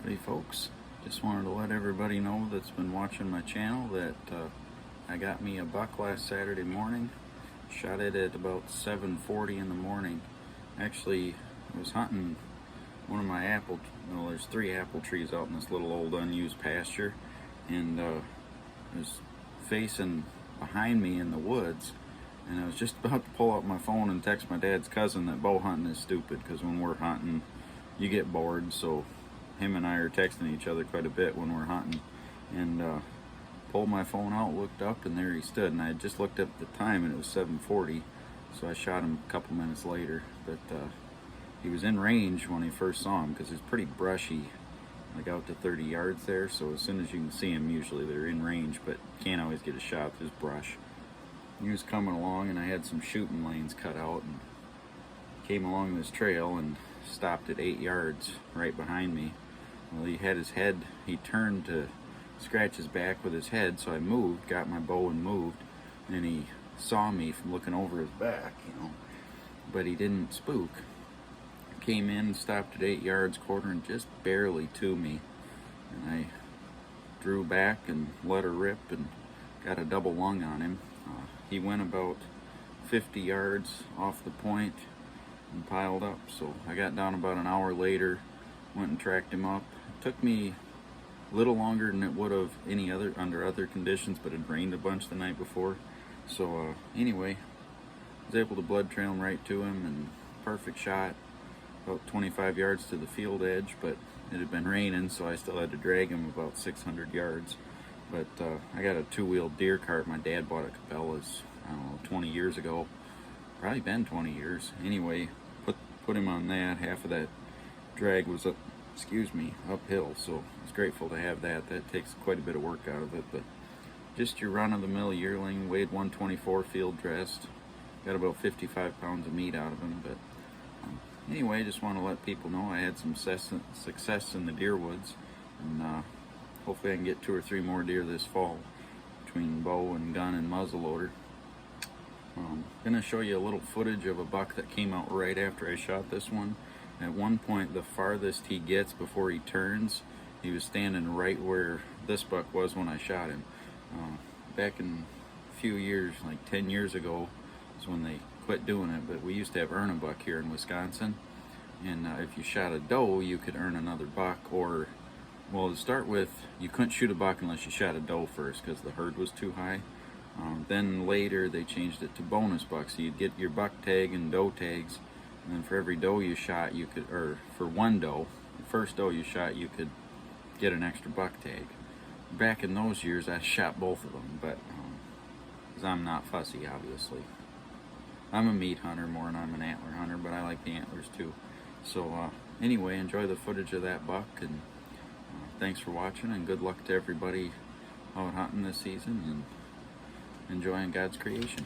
Hey folks, just wanted to let everybody know that's been watching my channel that I got me a buck last Saturday morning. Shot it at about 7:40 in the morning. Actually, I was hunting one of my there's 3 apple trees out in this little old unused pasture, and it was facing behind me in the woods, and I was just about to pull out my phone and text my dad's cousin that bow hunting is stupid, because when we're hunting you get bored, so him and I are texting each other quite a bit when we're hunting, and pulled my phone out, looked up, and there he stood, and I had just looked up at the time and it was 7:40, so I shot him a couple minutes later. But he was in range when I first saw him, because it's pretty brushy, like out to 30 yards there, so as soon as you can see him, usually they're in range, but can't always get a shot, there's brush. He was coming along, and I had some shooting lanes cut out, and came along this trail and stopped at 8 yards right behind me. Well, he had his head, he turned to scratch his back with his head, so I moved, got my bow and moved, and he saw me from looking over his back, but he didn't spook. Came in, stopped at 8 yards, quartering just barely to me, and I drew back and let her rip and got a double lung on him. He went about 50 yards off the point and piled up, so I got down about an hour later, went and tracked him up. It took me a little longer than it would have under other conditions, but it rained a bunch the night before, so anyway, was able to blood trail him right to him, and perfect shot, about 25 yards to the field edge, but it had been raining, so I still had to drag him about 600 yards. But I got a 2-wheel deer cart my dad bought at Cabela's, I don't know, 20 years ago, probably been 20 years. Anyway, put him on that. Half of that drag was uphill, so I was grateful to have that. That takes quite a bit of work out of it, but just your run-of-the-mill yearling, weighed 124, field dressed, got about 55 pounds of meat out of him. But anyway, just want to let people know I had some success in the deer woods, and hopefully I can get 2 or 3 more deer this fall between bow and gun and muzzleloader. I'm going to show you a little footage of a buck that came out right after I shot this one. At one point, the farthest he gets before he turns, he was standing right where this buck was when I shot him. Back in a few years, like 10 years ago, is when they quit doing it, but we used to have earn a buck here in Wisconsin, and if you shot a doe, you could earn another buck, or, well, to start with, you couldn't shoot a buck unless you shot a doe first, because the herd was too high. Then later they changed it to bonus bucks, so you'd get your buck tag and doe tags, and then for every doe you shot, you could, or for one doe, the first doe you shot, you could get an extra buck tag. Back in those years, I shot both of them, but because I'm not fussy, obviously. I'm a meat hunter more than I'm an antler hunter, but I like the antlers too. So anyway, enjoy the footage of that buck, and thanks for watching, and good luck to everybody out hunting this season and enjoying God's creation.